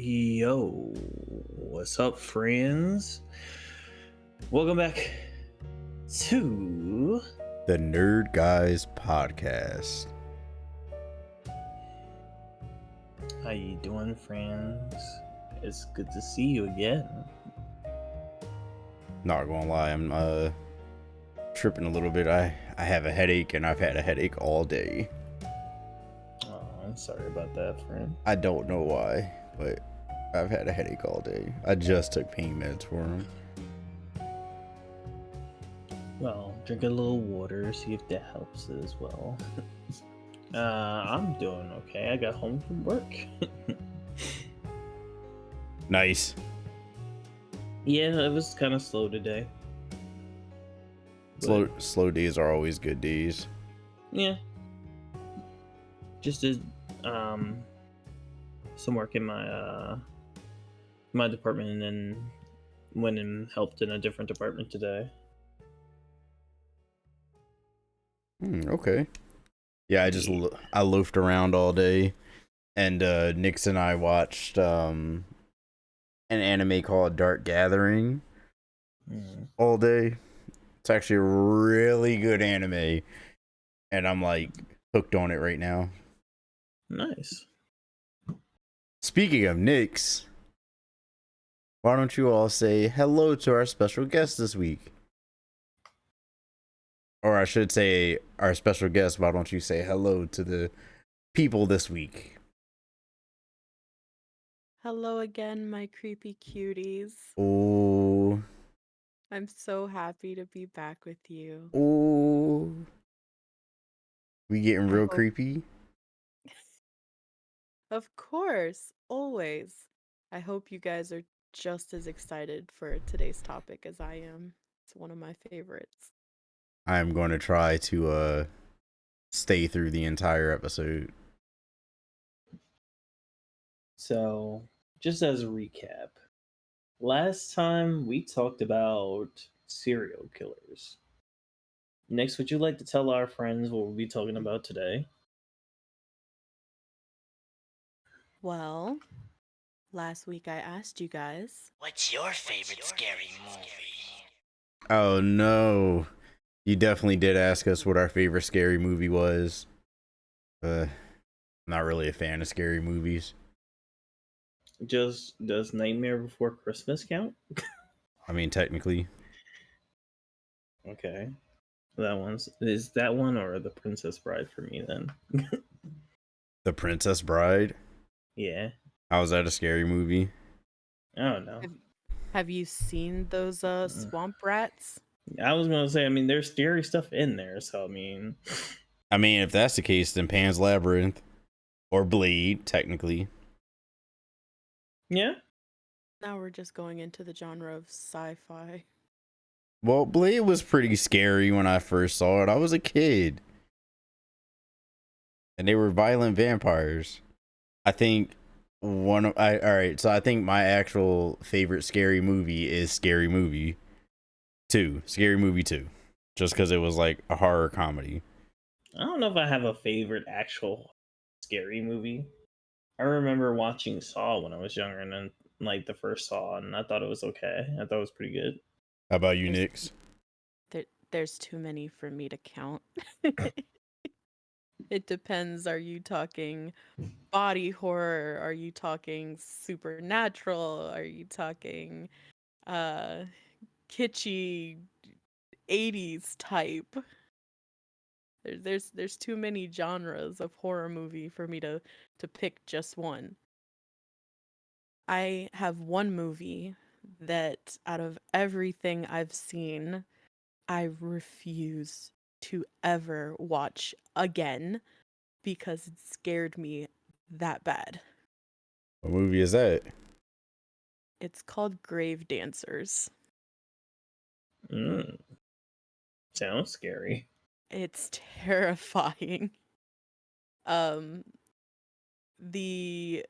Yo, what's up, friends? Welcome back to The Nerd Guys Podcast. how you doing, friends? It's good to see you again. Not gonna lie, I'm tripping a little bit. I have a headache, and I've had a headache all day. Oh, I'm sorry about that, friend. I don't know why, but I've had a headache all day. I just took pain meds for him. Well, drink a little water, see if that helps as well. I'm doing okay. I got home from work. Nice. Yeah, it was kind of slow today. Slow days are always good days. Yeah. Just did some work in my department, and then went and helped in a different department today. Okay. Yeah, I loafed around all day, and Nix and I watched an anime called Dark Gathering all day. It's actually a really good anime, and I'm like hooked on it right now. Nice. Speaking of Nix, why don't you all say hello to our special guest this week? Or I should say, our special guest, why don't you say hello to the people this week? Hello again, my creepy cuties. Oh, I'm so happy to be back with you. oh. We getting I real hope, creepy? of course, always. I hope you guys are just as excited for today's topic as I am. It's one of my favorites. I'm going to try to stay through the entire episode. So, just as a recap, last time we talked about serial killers. Next, would you like to tell our friends what we'll be talking about today? Well, last week I asked you guys. What's your favorite scary movie? Oh no. You definitely did ask us what our favorite scary movie was. I'm not really a fan of scary movies. Just does Nightmare Before Christmas count? I mean, technically. Okay. Is that one or The Princess Bride for me then? The Princess Bride? Yeah. How was that a scary movie? I don't know. Have you seen those swamp rats? I was gonna say, I mean, there's scary stuff in there, so I mean, I mean, if that's the case, then Pan's Labyrinth. Or Blade, technically. yeah. Now we're just going into the genre of sci-fi. Well, Blade was pretty scary when I first saw it. I was a kid. And they were violent vampires. I think alright, so I think my actual favorite scary movie is Scary Movie 2. Scary Movie 2. Just because it was like a horror comedy. I don't know if I have a favorite actual scary movie. I remember watching Saw when I was younger, and then like the first Saw, and I thought it was okay. I thought it was pretty good. How about you, There's Nix? there's too many for me to count. It depends. Are you talking body horror? Are you talking supernatural? Are you talking uh kitschy 80s type? There's too many genres of horror movie for me to pick just one. I have one movie that out of everything I've seen, I refuse to ever watch again because it scared me that bad. What movie is that? It's called Grave Dancers. Mm, sounds scary. It's terrifying. Um the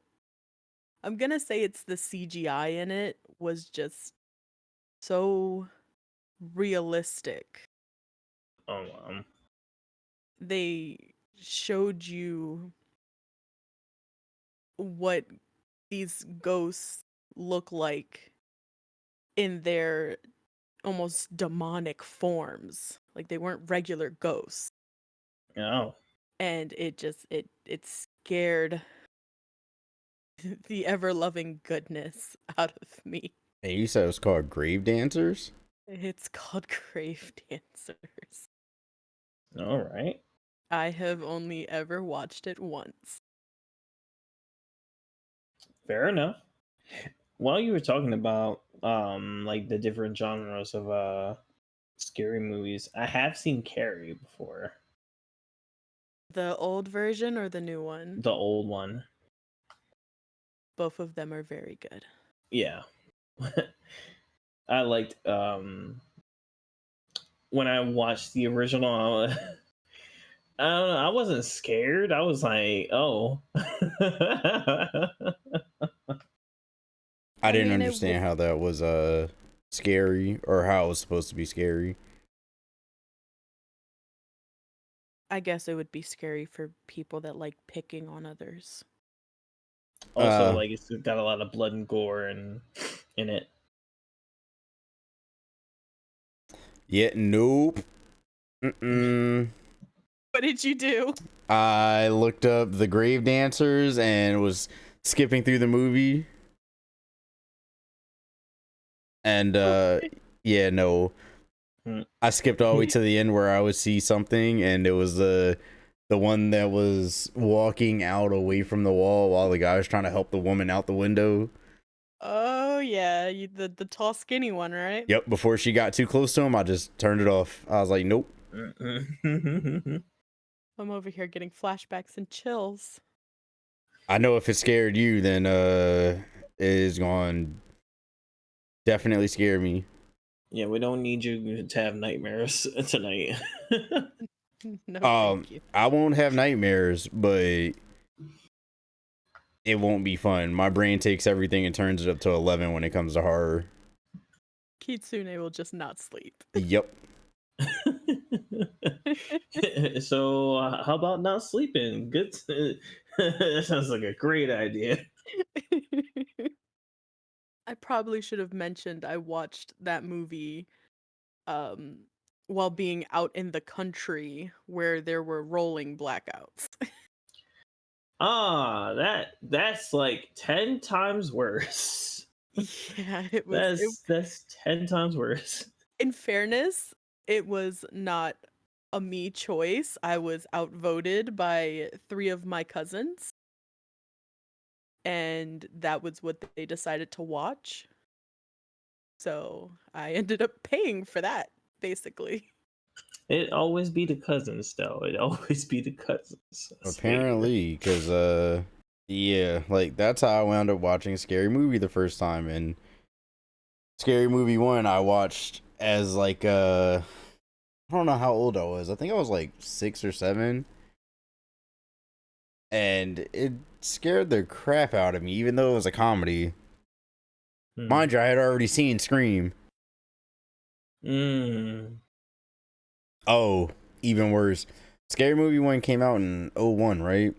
I'm gonna say it's the CGI in it was just so realistic. Oh, They showed you what these ghosts look like in their almost demonic forms. Like they weren't regular ghosts. Oh. And it scared the ever loving goodness out of me. And you said it was called Grave Dancers? It's called Grave Dancers. All right. I have only ever watched it once. Fair enough. While you were talking about like the different genres of scary movies, I have seen Carrie before. The old version or the new one? The old one. Both of them are very good. Yeah. I liked when I watched the original I don't know, I wasn't scared. I was like, oh. I didn't mean, understand how that was scary, or how it was supposed to be scary. I guess it would be scary for people that like picking on others. Also, like it's got a lot of blood and gore in it. Yeah, nope. Mm-mm. What did you do? I looked up the Grave Dancers and was skipping through the movie. And yeah, no. I skipped all the way to the end where I would see something, and it was the one that was walking out away from the wall while the guy was trying to help the woman out the window. Oh yeah, the tall skinny one, right? Yep, before she got too close to him, I just turned it off. I was like, nope. I'm over here getting flashbacks and chills. I know if it scared you, then it is going to definitely scare me. Yeah, we don't need you to have nightmares tonight. No, thank you. I won't have nightmares, but it won't be fun. My brain takes everything and turns it up to 11 when it comes to horror. Kitsune will just not sleep. Yep. So, how about not sleeping? Good. That sounds like a great idea. I probably should have mentioned I watched that movie while being out in the country where there were rolling blackouts. That's like 10 times worse. Yeah, it was. That's 10 times worse. In fairness, it was not a me choice. I was outvoted by 3 of my cousins. And that was what they decided to watch. So I ended up paying for that, basically. It always be the cousins, though. It always be the cousins. Apparently, because yeah, like that's how I wound up watching Scary Movie the first time. And Scary Movie 1 I watched as like I don't know how old I was. I think I was like 6 or 7. And it scared the crap out of me, even though it was a comedy. Mind you, I had already seen Scream. Oh, even worse. Scary Movie 1 came out in 01, right?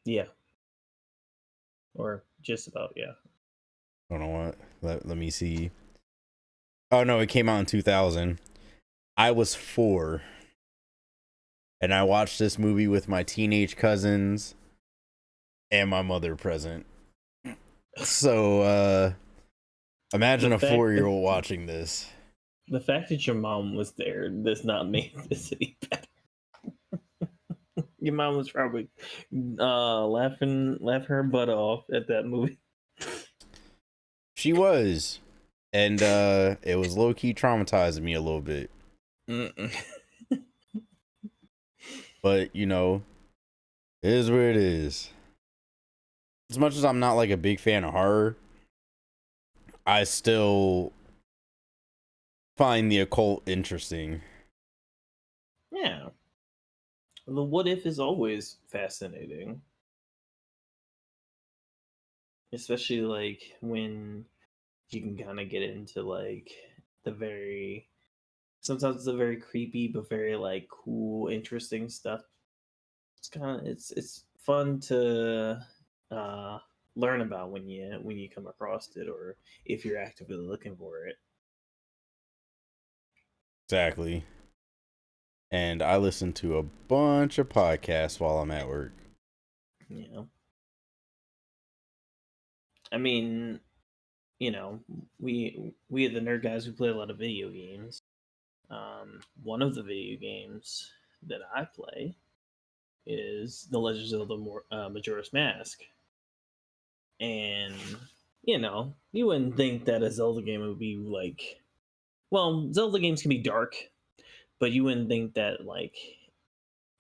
Yeah. Or just about, yeah. I don't know what. Let me see. Oh, no, it came out in 2000. I was 4. And I watched this movie with my teenage cousins and my mother present. So, imagine a 4-year-old watching this. The fact that your mom was there does not make this any better. Your mom was probably laughing her butt off at that movie. She was. And it was low-key traumatizing me a little bit. But, you know, it is what it is. As much as I'm not like a big fan of horror, I still find the occult interesting. Yeah. The what if is always fascinating. Especially like when you can kind of get into like the very sometimes the very creepy but very like cool interesting stuff. It's kind of it's fun to learn about when you come across it, or if you're actively looking for it. Exactly. And I listen to a bunch of podcasts while I'm at work. You know, I mean, we are the nerd guys who play a lot of video games. One of the video games that I play is The Legend of Zelda Majora's Mask, and you wouldn't think that a Zelda game would be like, well, Zelda games can be dark, but you wouldn't think that like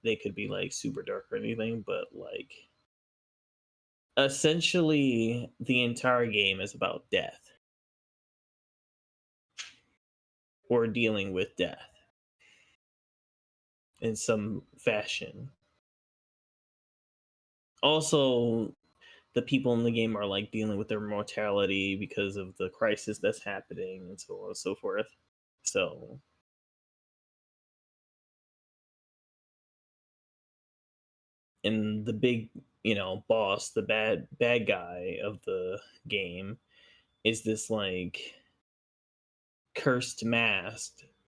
they could be like super dark or anything, but like essentially the entire game is about death or dealing with death in some fashion. Also, the people in the game are like dealing with their mortality because of the crisis that's happening and so on and so forth. So, and the big, boss, the bad guy of the game is this like cursed mask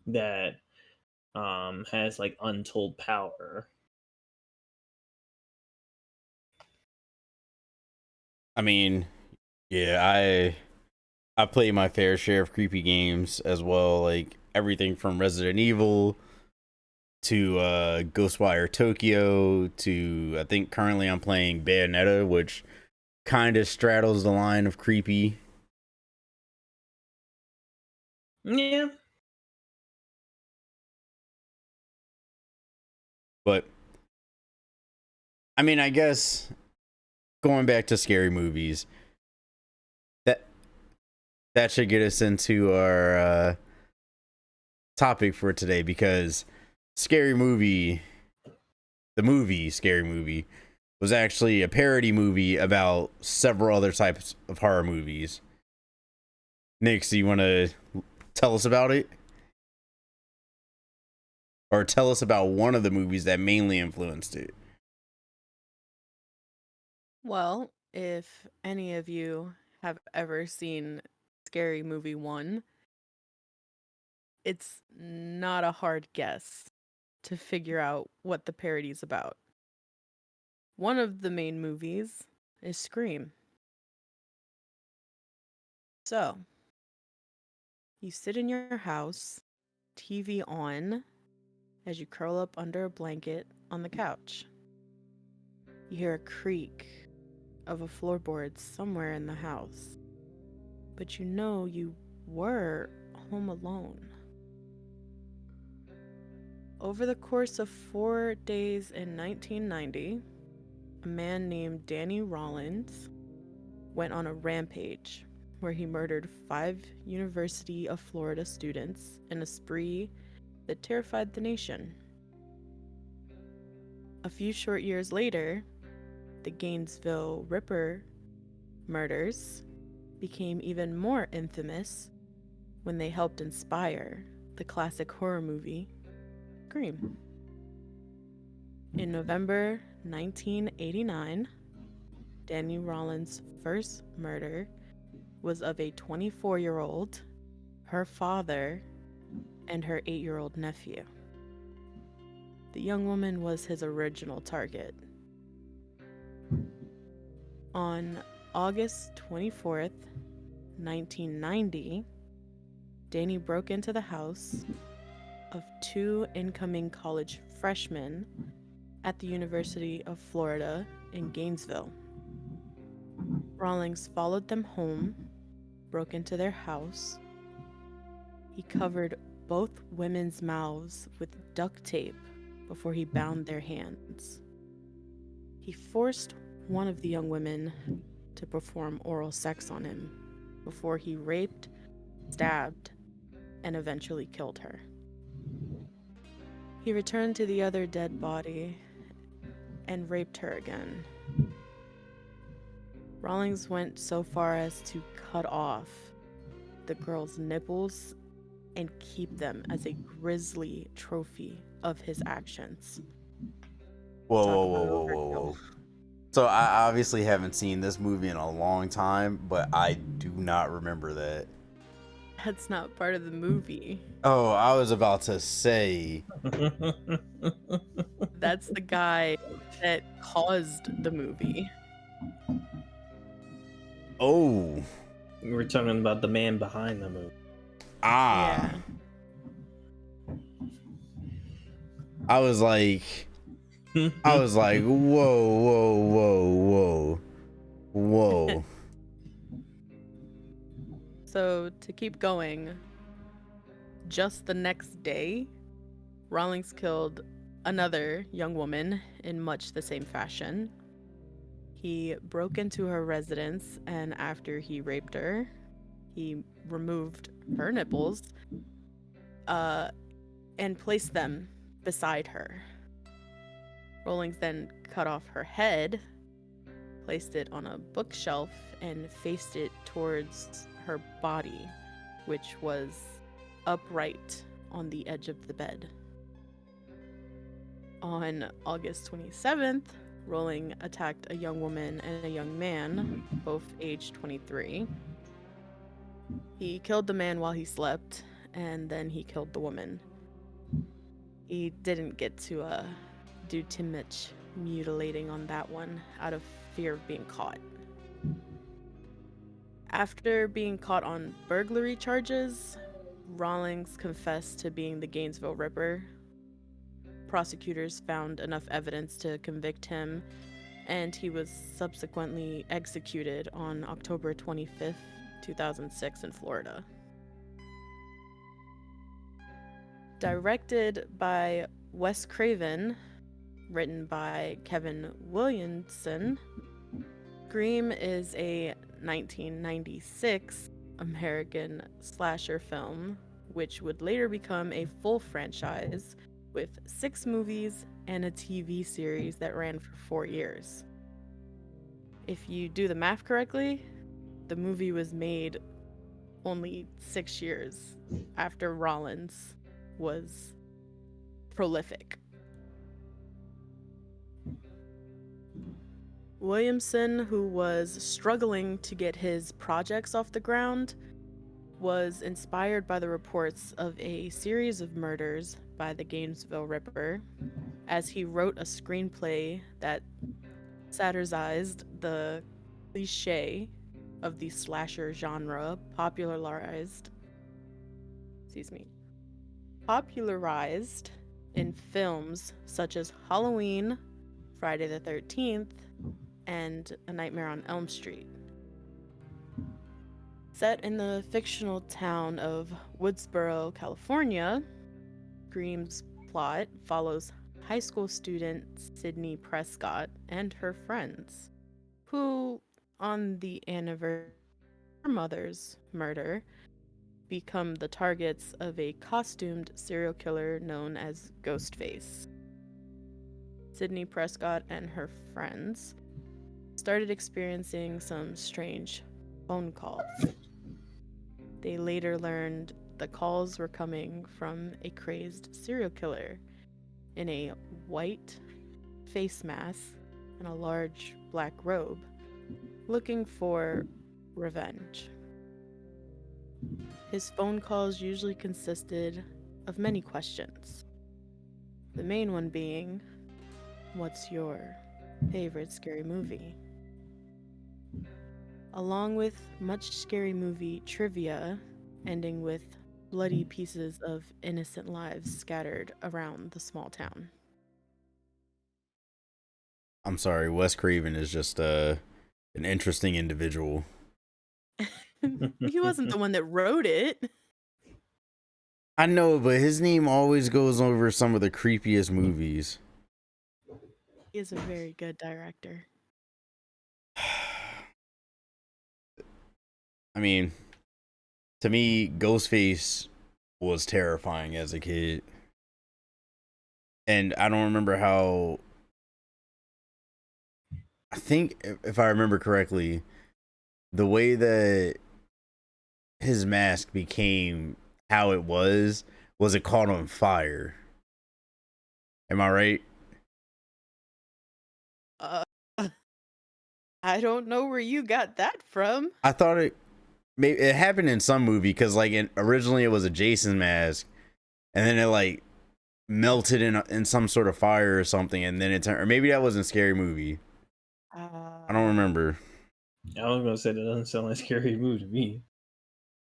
that has like untold power. I mean, yeah, I play my fair share of creepy games as well, like everything from Resident Evil to Ghostwire Tokyo to I think currently I'm playing Bayonetta, which kind of straddles the line of creepy. Yeah. But I mean, I guess going back to scary movies, that that should get us into our topic for today, because Scary Movie, the movie Scary Movie, was actually a parody movie about several other types of horror movies. Nick, do you want to tell us about it? Or tell us about one of the movies that mainly influenced it? Well, if any of you have ever seen Scary Movie 1, it's not a hard guess to figure out what the parody's about. One of the main movies is Scream. So, you sit in your house, TV on, as you curl up under a blanket on the couch. You hear a creak of a floorboard somewhere in the house, but you know you were home alone. Over the course of 4 days in 1990, a man named Danny Rollins went on a rampage where he murdered 5 University of Florida students in a spree that terrified the nation. A few short years later, the Gainesville Ripper murders became even more infamous when they helped inspire the classic horror movie Scream. In November 1989, Danny Rollins' first murder was of a 24-year-old, her father, and her 8-year-old nephew. The young woman was his original target. On August 24th, 1990, Danny broke into the house of 2 incoming college freshmen at the University of Florida in Gainesville. Rawlings followed them home, broke into their house. He covered both women's mouths with duct tape before he bound their hands. He forced one of the young women to perform oral sex on him before he raped, stabbed, and eventually killed her. He returned to the other dead body and raped her again. Rawlings went so far as to cut off the girl's nipples and keep them as a grisly trophy of his actions. Whoa, Talk whoa, about whoa, whoa, overkill. whoa, whoa. So I obviously haven't seen this movie in a long time, but I do not remember that. That's not part of the movie. Oh, I was about to say. That's the guy that caused the movie. Oh. We're talking about the man behind the movie. Ah. Yeah. I was like, whoa, whoa, whoa, whoa, whoa. So to keep going, just the next day, Rawlings killed another young woman in much the same fashion. He broke into her residence, and after he raped her, he removed her nipples and placed them beside her. Rawlings then cut off her head, placed it on a bookshelf, and faced it towards her body, which was upright on the edge of the bed. On August 27th, Rowling attacked a young woman and a young man, both aged 23. He killed the man while he slept, and then he killed the woman. He didn't get to do too much mutilating on that one out of fear of being caught. After being caught on burglary charges, Rawlings confessed to being the Gainesville Ripper. Prosecutors found enough evidence to convict him, and he was subsequently executed on October 25th, 2006 in Florida. Directed by Wes Craven, written by Kevin Williamson, Scream is a 1996 American slasher film, which would later become a full franchise with 6 movies and a TV series that ran for 4 years. If you do the math correctly, the movie was made only 6 years after Rollins was prolific. Williamson, who was struggling to get his projects off the ground, was inspired by the reports of a series of murders by the Gainesville Ripper, as he wrote a screenplay that satirized the cliché of the slasher genre popularized in films such as Halloween, Friday the 13th, and A Nightmare on Elm Street. Set in the fictional town of Woodsboro, California, Scream's plot follows high school student Sydney Prescott and her friends, who, on the anniversary of her mother's murder, become the targets of a costumed serial killer known as Ghostface. Sydney Prescott and her friends started experiencing some strange phone calls. They later learned the calls were coming from a crazed serial killer in a white face mask and a large black robe, looking for revenge. His phone calls usually consisted of many questions. The main one being, "What's your favorite scary movie?" Along with much scary movie trivia, ending with bloody pieces of innocent lives scattered around the small town. I'm sorry, Wes Craven is just an interesting individual. He wasn't the one that wrote it. I know, but his name always goes over some of the creepiest movies. He is a very good director. I mean, to me, Ghostface was terrifying as a kid. And I don't remember how. I think, if I remember correctly, the way that his mask became how it was it caught on fire. Am I right? Uh, I don't know where you got that from. I thought it happened in some movie because like originally it was a Jason mask, and then it like melted in some sort of fire or something, and then it turned. Or maybe that wasn't Scary Movie. I don't remember. I was gonna say that doesn't sound like a scary movie to me.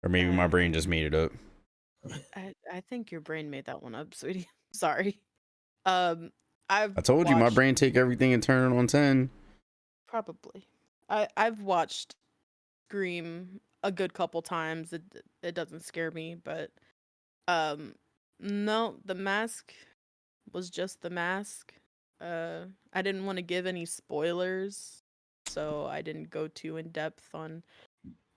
Or maybe my brain just made it up. I think your brain made that one up, sweetie. Sorry. Um, I've I told you my watched brain take everything and turn it on 10. probably. I've watched Scream a good couple times. It doesn't scare me, but um, no, The Mask was just The Mask. I didn't want to give any spoilers, so I didn't go too in depth on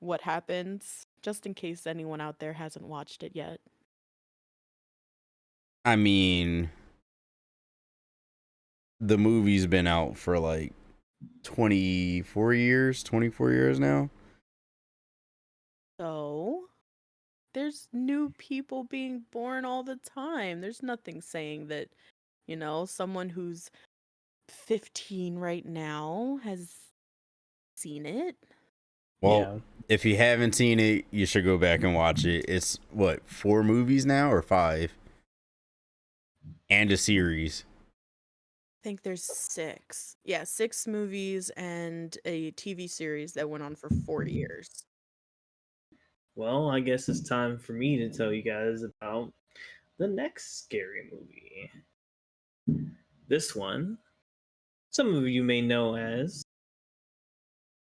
what happens, just in case anyone out there hasn't watched it yet. I mean, the movie's been out for like 24 years now. So, there's new people being born all the time. There's nothing saying that, someone who's 15 right now has seen it. Well, Yeah. if you haven't seen it, you should go back and watch it. It's what, 4 movies now or 5? And a series. I think there's 6. Yeah, 6 movies and a TV series that went on for 4 years. Well, I guess it's time for me to tell you guys about the next scary movie. This one, some of you may know as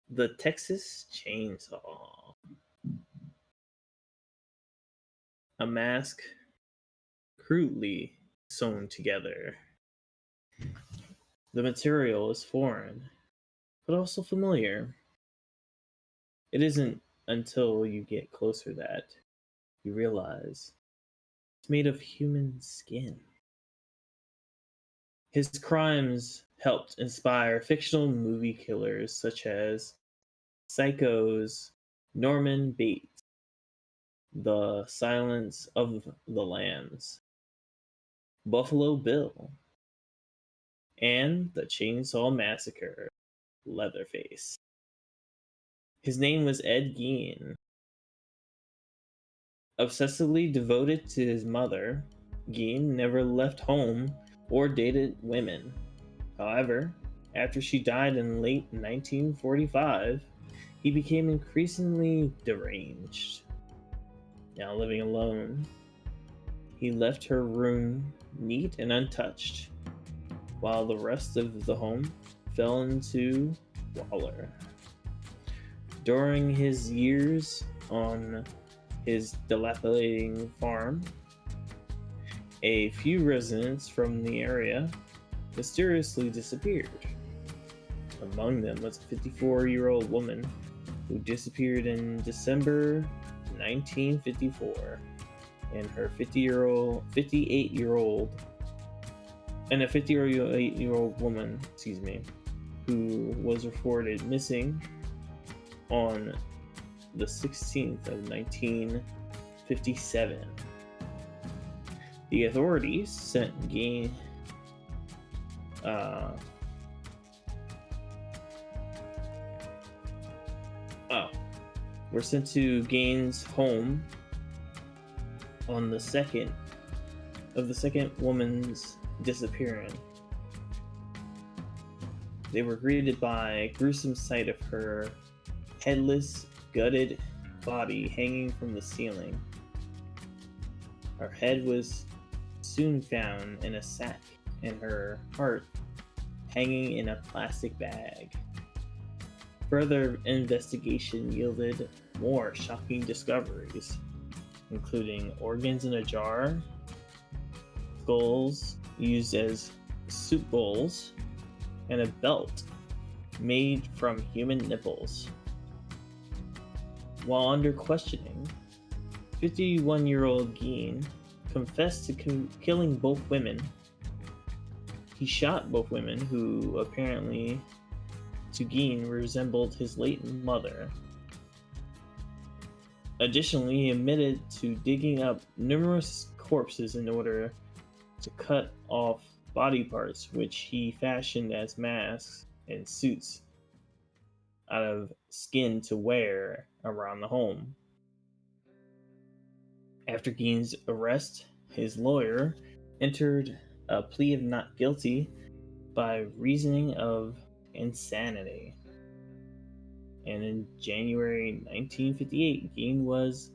the Texas Chainsaw. A mask crudely sewn together. The material is foreign, but also familiar. It isn't until you get closer that you realize it's made of human skin. His crimes helped inspire fictional movie killers such as Psycho's Norman Bates, The Silence of the Lambs, Buffalo Bill, and the Chainsaw Massacre, Leatherface. His name was Ed Gein. Obsessively devoted to his mother, Gein never left home or dated women. However, after she died in late 1945, he became increasingly deranged. Now living alone, he left her room neat and untouched, while the rest of the home fell into squalor. During his years on his dilapidating farm, a few residents from the area mysteriously disappeared. Among them was a 54-year-old woman who disappeared in December 1954, and her 58-year-old woman, who was reported missing on the 16th of 1957. The authorities sent Gein were sent to Gein's home on the second woman's disappearance. They were greeted by a gruesome sight of her headless, gutted body hanging from the ceiling. Her head was soon found in a sack, and her heart hanging in a plastic bag. Further investigation yielded more shocking discoveries, including organs in a jar, skulls used as soup bowls, and a belt made from human nipples. While under questioning, 51-year-old Gein confessed to killing both women. He shot both women, who apparently to Gein resembled his late mother. Additionally, he admitted to digging up numerous corpses in order to cut off body parts, which he fashioned as masks and suits out of skin to wear around the home. After Gein's arrest, his lawyer entered a plea of not guilty by reasoning of insanity. And in January 1958, Gein was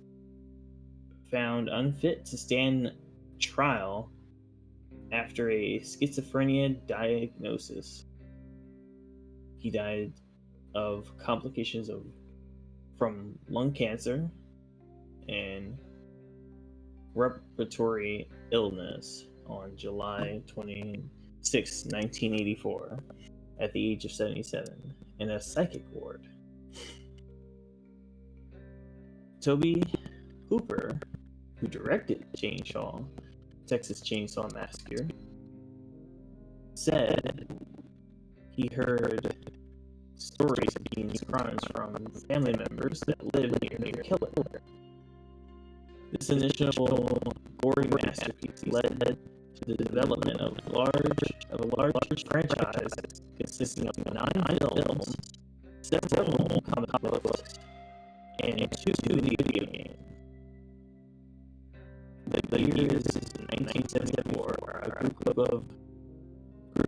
found unfit to stand trial after a schizophrenia diagnosis. He died of complications from lung cancer and respiratory illness on July 26, 1984, at the age of 77, in a psychic ward. Toby Hooper, who directed Texas Chainsaw Massacre, said he heard stories of Gein's crimes from family members that lived near the killer. This initial gory masterpiece led to the development of a large franchise consisting of 9 films, several comic books, and 2 video games. The year is 1974. A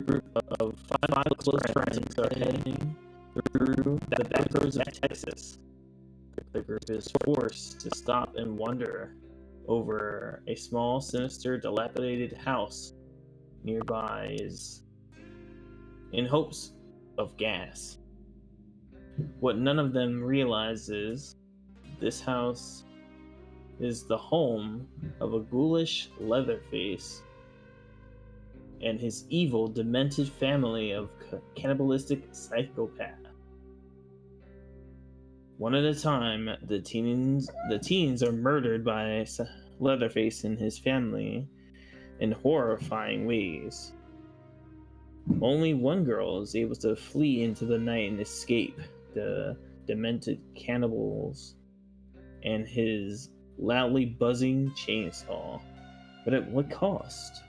group of 5 close friends are heading through the backroads of Texas. The group is forced to stop and wander over a small, sinister, dilapidated house nearby in hopes of gas. What none of them realize is this house is the home of a ghoulish Leatherface and his evil, demented family of cannibalistic psychopaths. One at a time, the teens are murdered by Leatherface and his family in horrifying ways. Only one girl is able to flee into the night and escape the demented cannibals and his loudly buzzing chainsaw. But at what cost?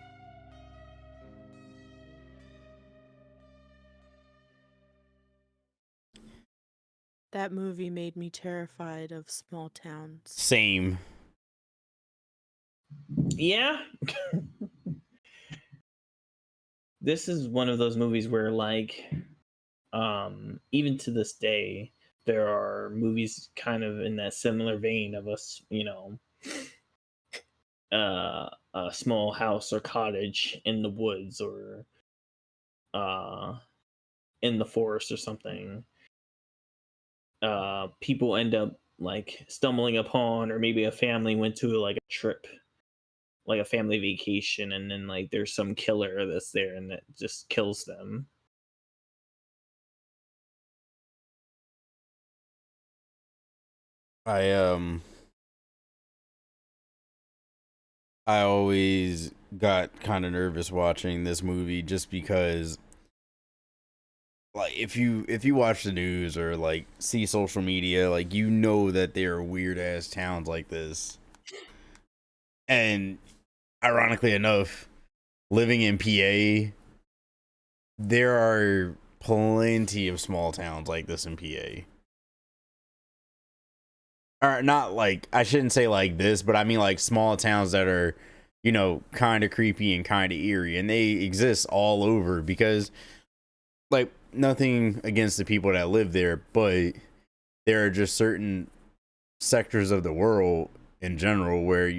That movie made me terrified of small towns. Same. Yeah. This is one of those movies where, like, even to this day, there are movies kind of in that similar vein of us, a small house or cottage in the woods or in the forest or something. People end up like stumbling upon, or maybe a family went to like a trip, like a family vacation, and then like there's some killer that's there and that just kills them. I always got kind of nervous watching this movie just because, like, if you watch the news or like see social media, like, you know that there are weird ass towns like this. And ironically enough, living in PA, there are plenty of small towns like this in PA. Or not, like, I shouldn't say like this, but I mean like small towns that are, kind of creepy and kind of eerie, and they exist all over because, like, nothing against the people that live there, but there are just certain sectors of the world in general where,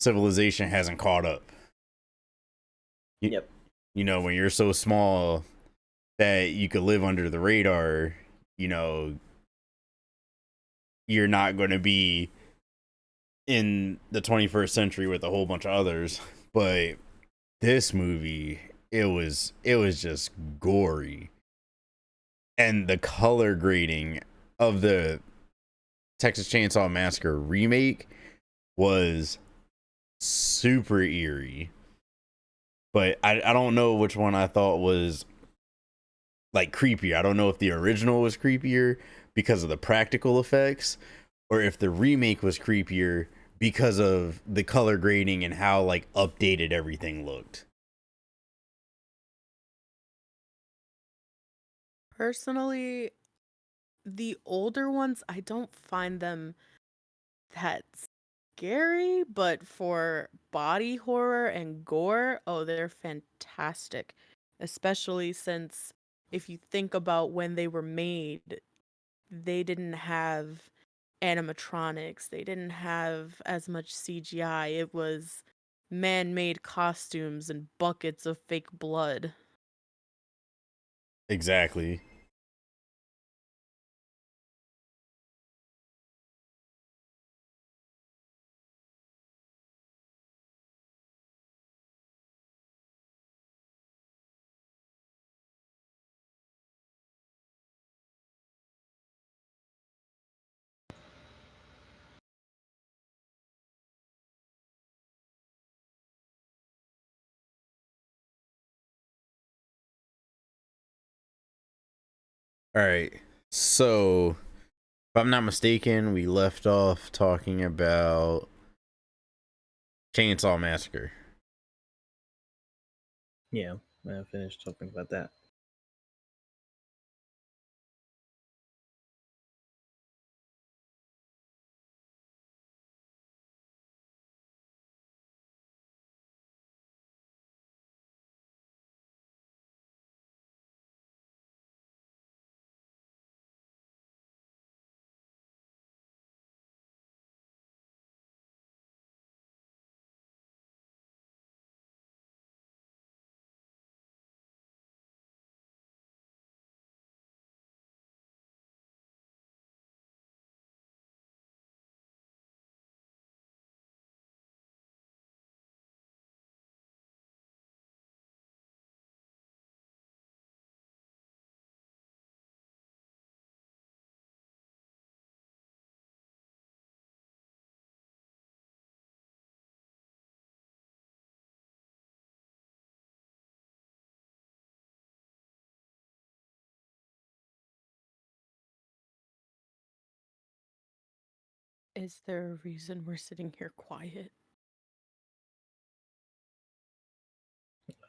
civilization hasn't caught up. Yep. When you're so small that you could live under the radar, you're not going to be in the 21st century with a whole bunch of others. But this movie, it was just gory, and the color grading of the Texas Chainsaw Massacre remake was super eerie. But I don't know which one I thought was like creepier. I don't know if the original was creepier because of the practical effects, or if the remake was creepier because of the color grading and how like updated everything looked. Personally, the older ones, I don't find them that scary, but for body horror and gore, oh, they're fantastic. Especially since if you think about when they were made, they didn't have animatronics, they didn't have as much CGI. It was man-made costumes and buckets of fake blood. Exactly. All right. So, if I'm not mistaken, we left off talking about Chainsaw Massacre. Yeah, I finished talking about that. Is there a reason we're sitting here quiet?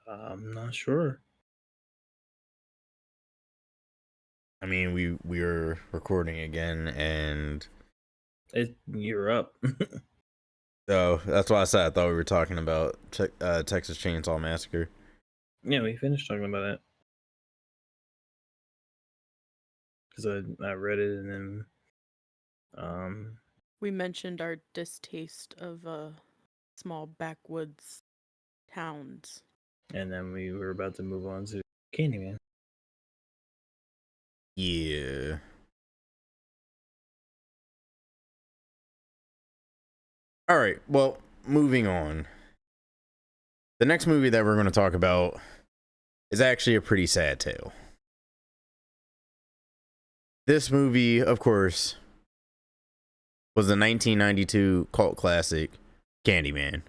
I'm not sure. I mean, we were recording again, and You're up. so that's why I said I thought we were talking about Texas Chainsaw Massacre. Yeah, we finished talking about that because I read it and then We mentioned our distaste of small backwoods towns. we were about to move on to Candyman. Yeah. All right. Well, moving on. The next movie that we're going to talk about is actually a pretty sad tale. This movie, of course, was the 1992 cult classic Candyman.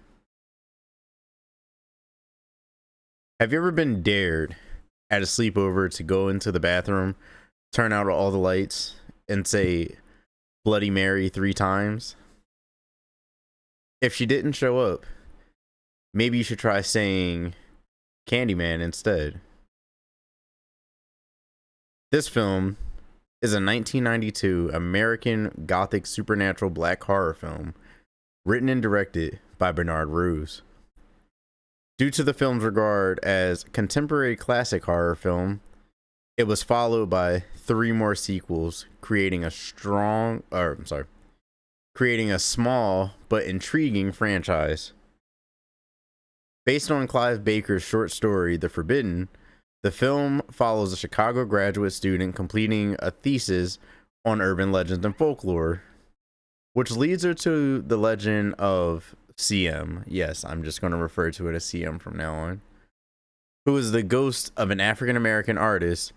Have you ever been dared at a sleepover to go into the bathroom, turn out all the lights, and say Bloody Mary 3 times? If she didn't show up, maybe you should try saying Candyman instead. This film is a 1992 American Gothic supernatural black horror film written and directed by Bernard Rose. Due to the film's regard as contemporary classic horror film, it was followed by 3 more sequels, creating a small but intriguing franchise. Based on Clive Baker's short story The Forbidden, the film follows a Chicago graduate student completing a thesis on urban legends and folklore, which leads her to the legend of CM. Yes, I'm just going to refer to it as CM from now on. Who is the ghost of an African American artist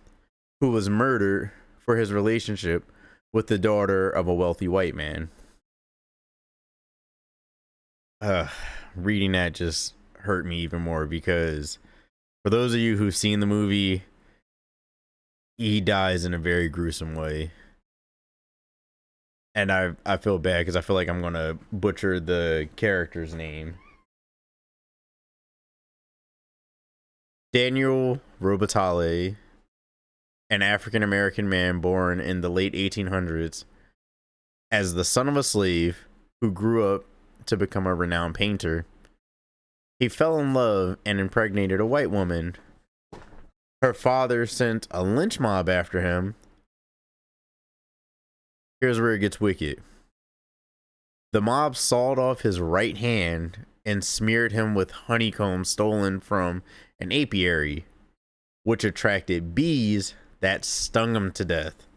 who was murdered for his relationship with the daughter of a wealthy white man. Reading that just hurt me even more because for those of you who've seen the movie, he dies in a very gruesome way. And I feel bad because I feel like I'm going to butcher the character's name. Daniel Robitaille an African American man born in the late 1800s, as the son of a slave who grew up to become a renowned painter. He fell in love and impregnated a white woman. Her father sent a lynch mob after him. Here's where it gets wicked. The mob sawed off his right hand and smeared him with honeycomb stolen from an apiary, which attracted bees that stung him to death.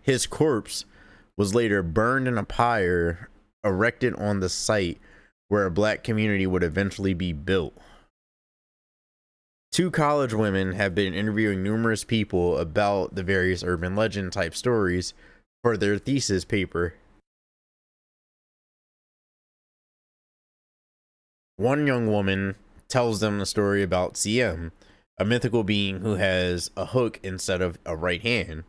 His corpse was later burned in a pyre erected on the site where a black community would eventually be built. 2 college women have been interviewing numerous people about the various urban legend type stories for their thesis paper. One young woman tells them the story about CM, a mythical being who has a hook instead of a right hand.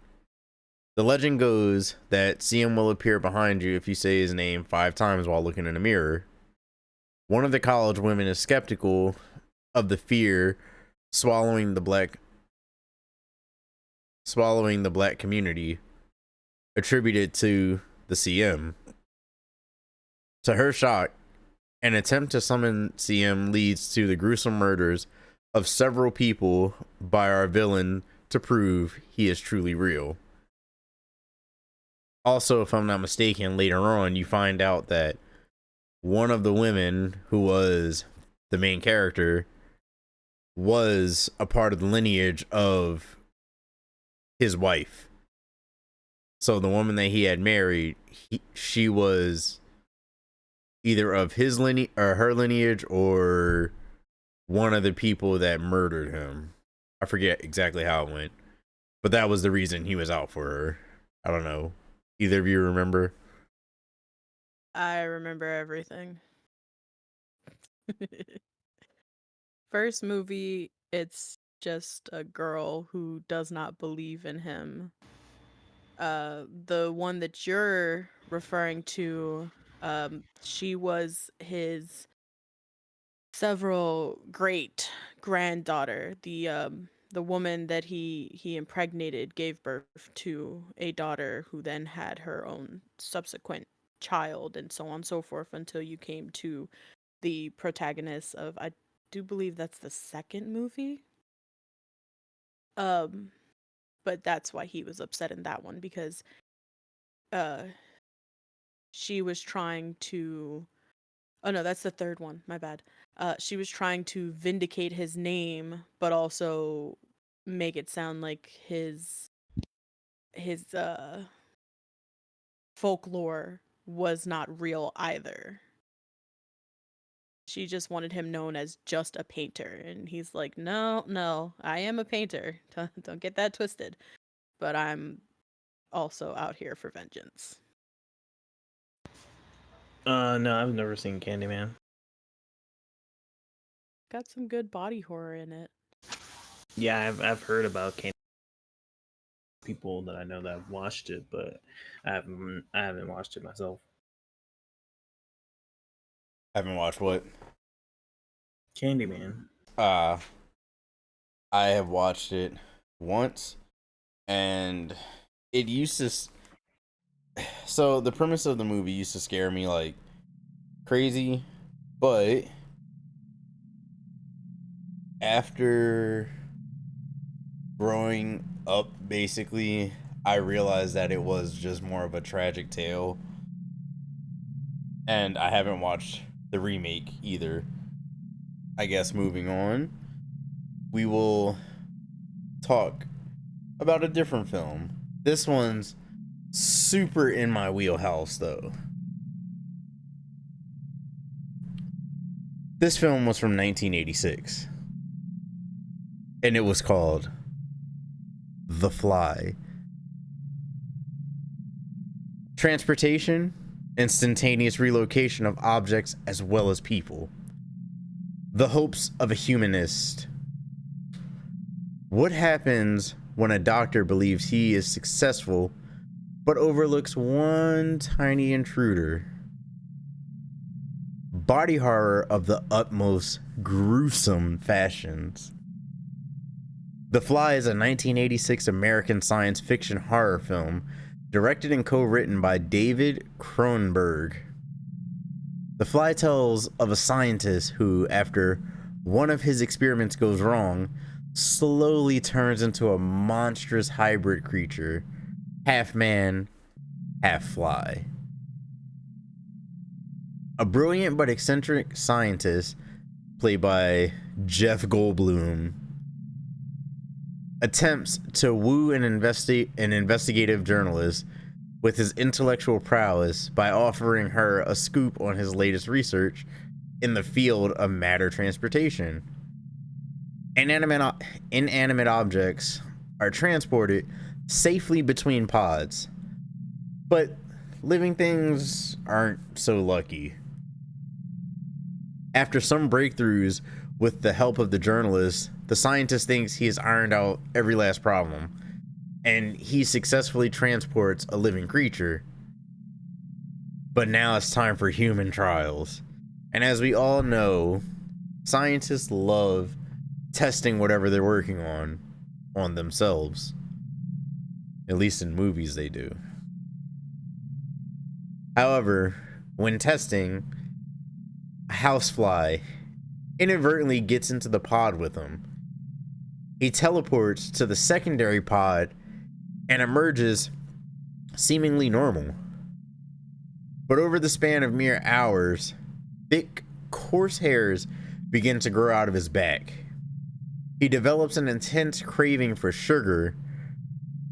The legend goes that CM will appear behind you if you say his name 5 times while looking in a mirror. One of the college women is skeptical of the fear swallowing the black community, attributed to the CM. To her shock, an attempt to summon CM leads to the gruesome murders of several people by our villain to prove he is truly real. Also, if I'm not mistaken, later on you find out that one of the women who was the main character was a part of the lineage of his wife. So the woman that he had married, she was either of his lineage or her lineage, or one of the people that murdered him. I forget exactly how it went, but that was the reason he was out for her. I don't know. Either of you remember? I remember everything. First movie, it's just a girl who does not believe in him. The one that you're referring to, she was his several great granddaughter. The woman that he impregnated gave birth to a daughter who then had her own subsequent child, and so on and so forth, until you came to the protagonist of, I do believe that's the second movie. But that's why he was upset in that one, because she was trying to, oh no, that's the third one, my bad. She was trying to vindicate his name, but also make it sound like his folklore was not real either. She just wanted him known as just a painter, and he's like, no, I am a painter. Don't get that twisted. But I'm also out here for vengeance. No, I've never seen Candyman. Got some good body horror in it. Yeah, I've heard about Candyman. People that I know that have watched it, but I haven't watched it myself. Haven't watched what? Candyman. I have watched it once, and it used to. So the premise of the movie used to scare me like crazy, but after growing up, basically, I realized that it was just more of a tragic tale, and I haven't watched the remake either. I guess moving on, we will talk about a different film. This one's super in my wheelhouse, though. This film was from 1986, and it was called The Fly. Transportation, instantaneous relocation of objects as well as people. The hopes of a humanist. What happens when a doctor believes he is successful but overlooks one tiny intruder? Body horror of the utmost gruesome fashions. The Fly is a 1986 American science fiction horror film directed and co-written by David Cronenberg. The Fly tells of a scientist who, after one of his experiments goes wrong, slowly turns into a monstrous hybrid creature, half man, half fly. A brilliant but eccentric scientist, played by Jeff Goldblum, attempts to woo an investigative journalist with his intellectual prowess by offering her a scoop on his latest research in the field of matter transportation. Inanimate objects are transported safely between pods, but living things aren't so lucky. After some breakthroughs with the help of the journalist, the scientist thinks he has ironed out every last problem, and he successfully transports a living creature. But now it's time for human trials. And as we all know, scientists love testing whatever they're working on themselves. At least in movies they do. However, when testing, a housefly inadvertently gets into the pod with him. He teleports to the secondary pod and emerges seemingly normal. But over the span of mere hours, thick, coarse hairs begin to grow out of his back. He develops an intense craving for sugar,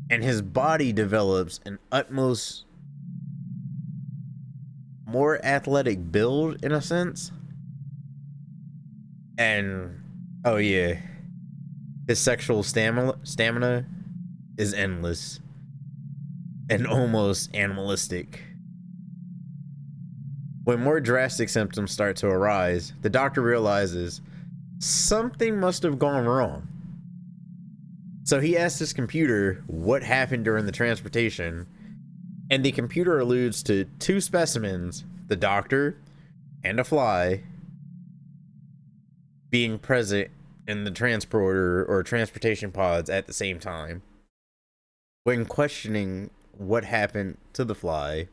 and his body develops an utmost more athletic build, in a sense. And oh yeah, his sexual stamina is endless and almost animalistic. When more drastic symptoms start to arise, the doctor realizes something must have gone wrong. So he asks his computer what happened during the transportation, and the computer alludes to two specimens, the doctor and a fly, being present in the transporter or transportation pods at the same time. When questioning what happened to the fly,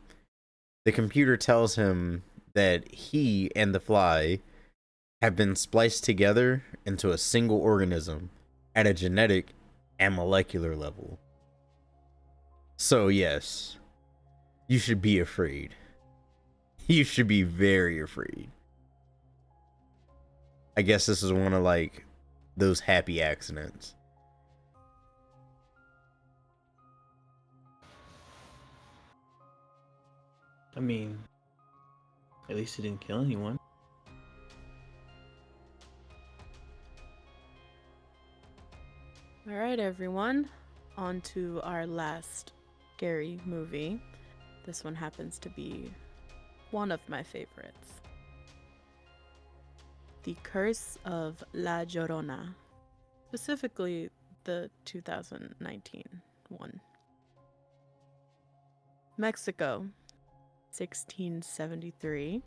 the computer tells him that he and the fly have been spliced together into a single organism at a genetic and molecular level. So yes, you should be afraid. You should be very afraid. I guess this is one of like those happy accidents. I mean, at least he didn't kill anyone. All right, everyone. On to our last scary movie. This one happens to be one of my favorites. The Curse of La Llorona, specifically the 2019 one. Mexico, 1673.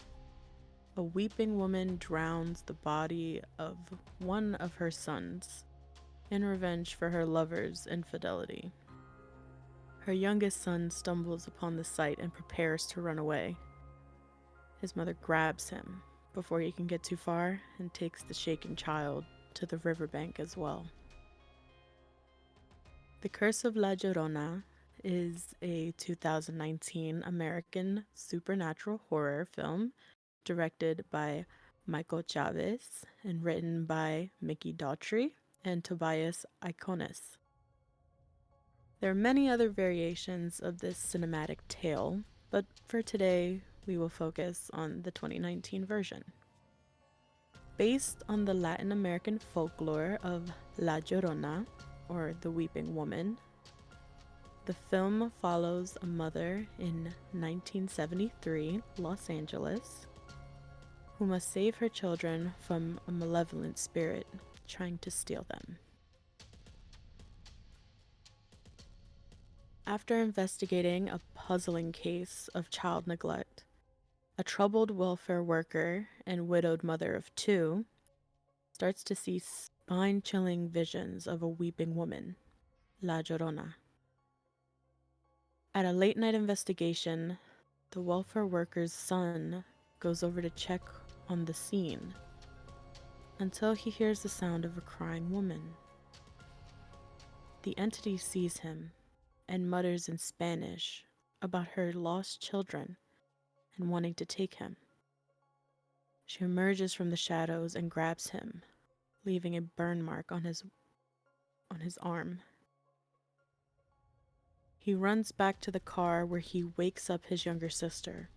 A weeping woman drowns the body of one of her sons in revenge for her lover's infidelity. Her youngest son stumbles upon the sight and prepares to run away. His mother grabs him before he can get too far and takes the shaken child to the riverbank as well. The Curse of La Llorona is a 2019 American supernatural horror film directed by Michael Chavez and written by Mickey Daughtry and Tobias Iconis. There are many other variations of this cinematic tale, but for today, we will focus on the 2019 version. Based on the Latin American folklore of La Llorona, or the Weeping Woman, the film follows a mother in 1973 Los Angeles who must save her children from a malevolent spirit trying to steal them. After investigating a puzzling case of child neglect, a troubled welfare worker and widowed mother of two starts to see spine-chilling visions of a weeping woman, La Llorona. At a late-night investigation, the welfare worker's son goes over to check on the scene until he hears the sound of a crying woman. The entity sees him and mutters in Spanish about her lost children and wanting to take him. She emerges from the shadows and grabs him, leaving a burn mark on his arm. He runs back to the car where he wakes up his younger sister.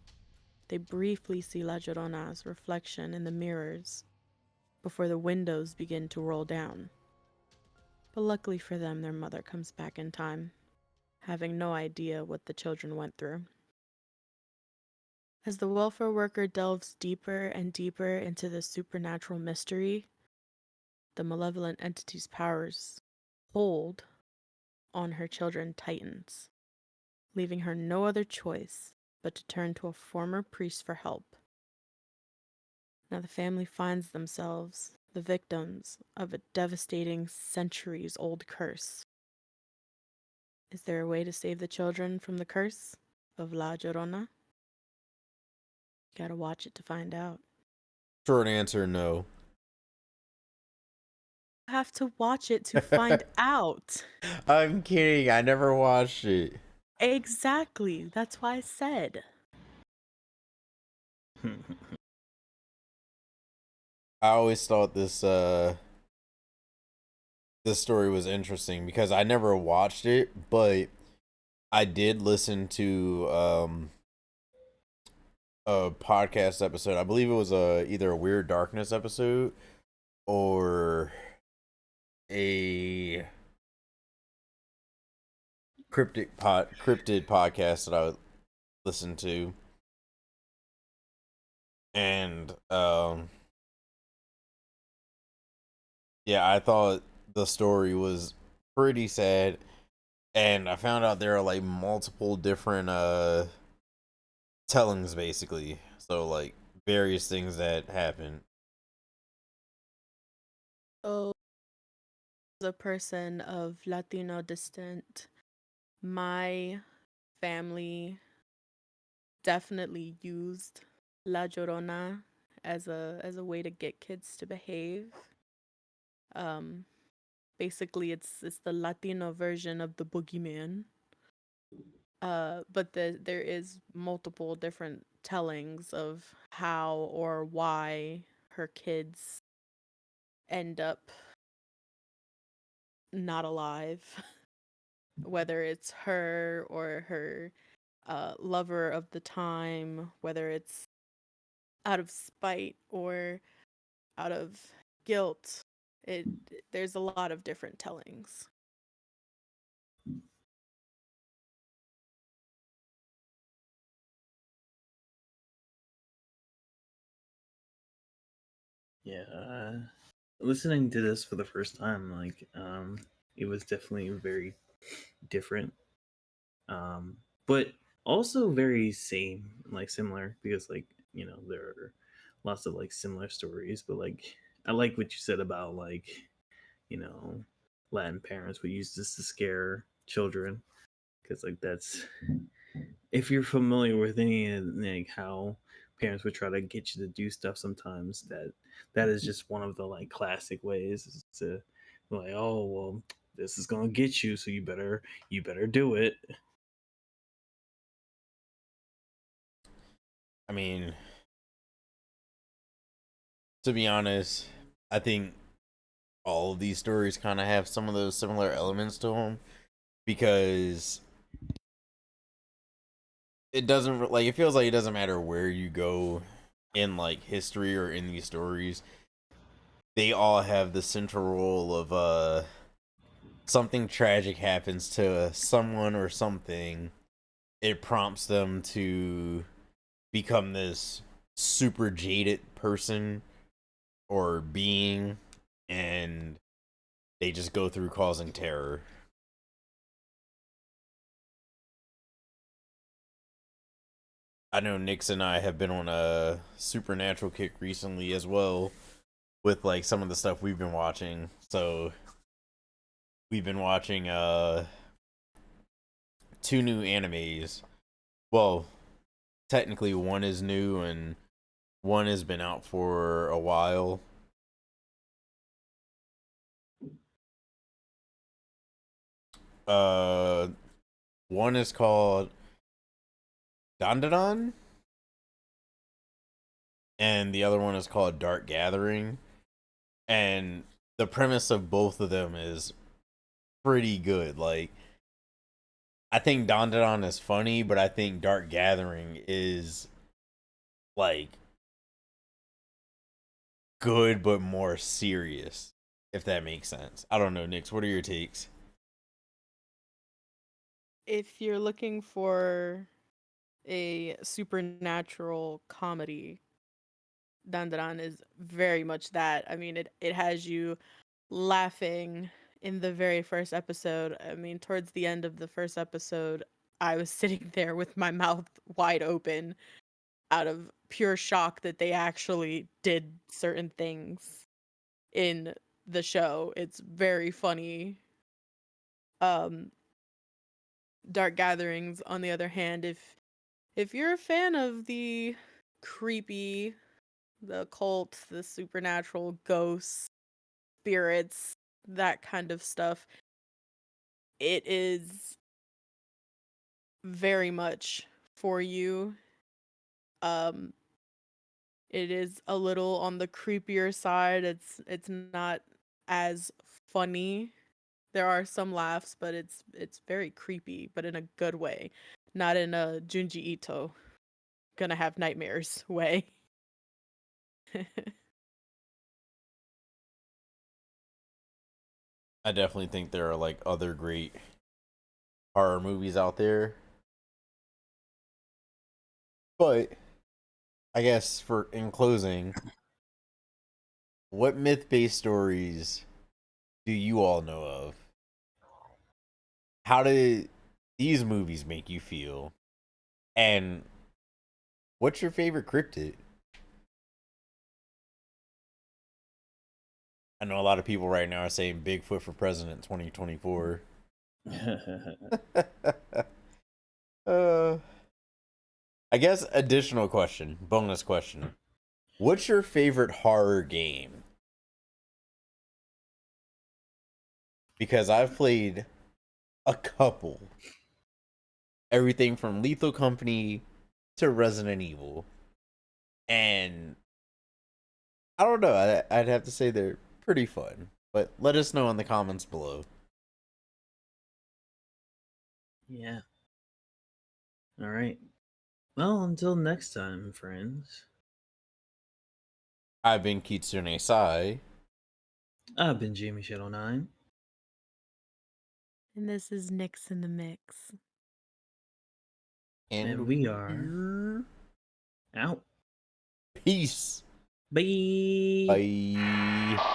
They briefly see La Llorona's reflection in the mirrors before the windows begin to roll down. But luckily for them, their mother comes back in time, having no idea what the children went through. As the welfare worker delves deeper and deeper into the supernatural mystery, the malevolent entity's powers hold on her children tightens, leaving her no other choice but to turn to a former priest for help. Now the family finds themselves the victims of a devastating centuries-old curse. Is there a way to save the children from the curse of La Llorona? You gotta watch it to find out. Short answer, no. You have to watch it to find out. I'm kidding. I never watched it. Exactly. That's why I said. I always thought this story was interesting because I never watched it, but I did listen to a podcast episode. I believe it was either a Weird Darkness episode or a cryptid podcast that I would listen to. And yeah, I thought the story was pretty sad, and I found out there are like multiple different tellings basically. So like various things that happen. So, as a person of Latino descent, my family definitely used La Llorona as a way to get kids to behave. Um, Basically, it's the Latino version of the boogeyman. But there is multiple different tellings of how or why her kids end up not alive, whether it's her or her lover of the time, whether it's out of spite or out of guilt. It There's a lot of different tellings. Yeah, listening to this for the first time, it was definitely very different, but also very similar because there are lots of like similar stories, but like I like what you said about you know Latin parents would use this to scare children because like that's if you're familiar with any like how parents would try to get you to do stuff sometimes that is just one of the like classic ways is to be like, oh well, this is gonna get you, so you better do it. I mean, to be honest, I think all of these stories kind of have some of those similar elements to them because it doesn't like it feels like it doesn't matter where you go in like history or in these stories, they all have the central role of something tragic happens to someone or something. It prompts them to become this super jaded person or being, and they just go through causing terror. I know Nix and I have been on a supernatural kick recently as well. with like some of the stuff we've been watching. So we've been watching 2 new animes. Well, technically one is new and one has been out for a while. One is called Dandadan, and the other one is called Dark Gathering. And the premise of both of them is pretty good. Like, I think Dandadan is funny, but I think Dark Gathering is like good but more serious, if that makes sense. I don't know, Nix, what are your takes? If you're looking for a supernatural comedy, Dandadan is very much that. I mean, it has you laughing in the very first episode. I mean, towards the end of the first episode, I was sitting there with my mouth wide open out of pure shock that they actually did certain things in the show. It's very funny. Dark Gatherings, on the other hand, if you're a fan of the creepy, the occult, the supernatural, ghosts, spirits, that kind of stuff, it is very much for you. Um it is a little on the creepier side. It's not as funny. There are some laughs, but it's very creepy, but in a good way, not in a Junji Ito gonna have nightmares way. I definitely think there are like other great horror movies out there. But I guess for in closing, what myth-based stories do you all know of? How did these movies make you feel? And what's your favorite cryptid? I know a lot of people right now are saying Bigfoot for President 2024. I guess additional question, bonus question. What's your favorite horror game? Because I've played a couple. Everything from Lethal Company to Resident Evil. And I don't know, I'd have to say they're pretty fun. But let us know in the comments below. Yeah. All right. Well, until next time, friends. I've been Kitsune Sai. I've been Jamie Shadow 9. And this is Nix in the Mix. And we are we're out. peace. Bye. Bye.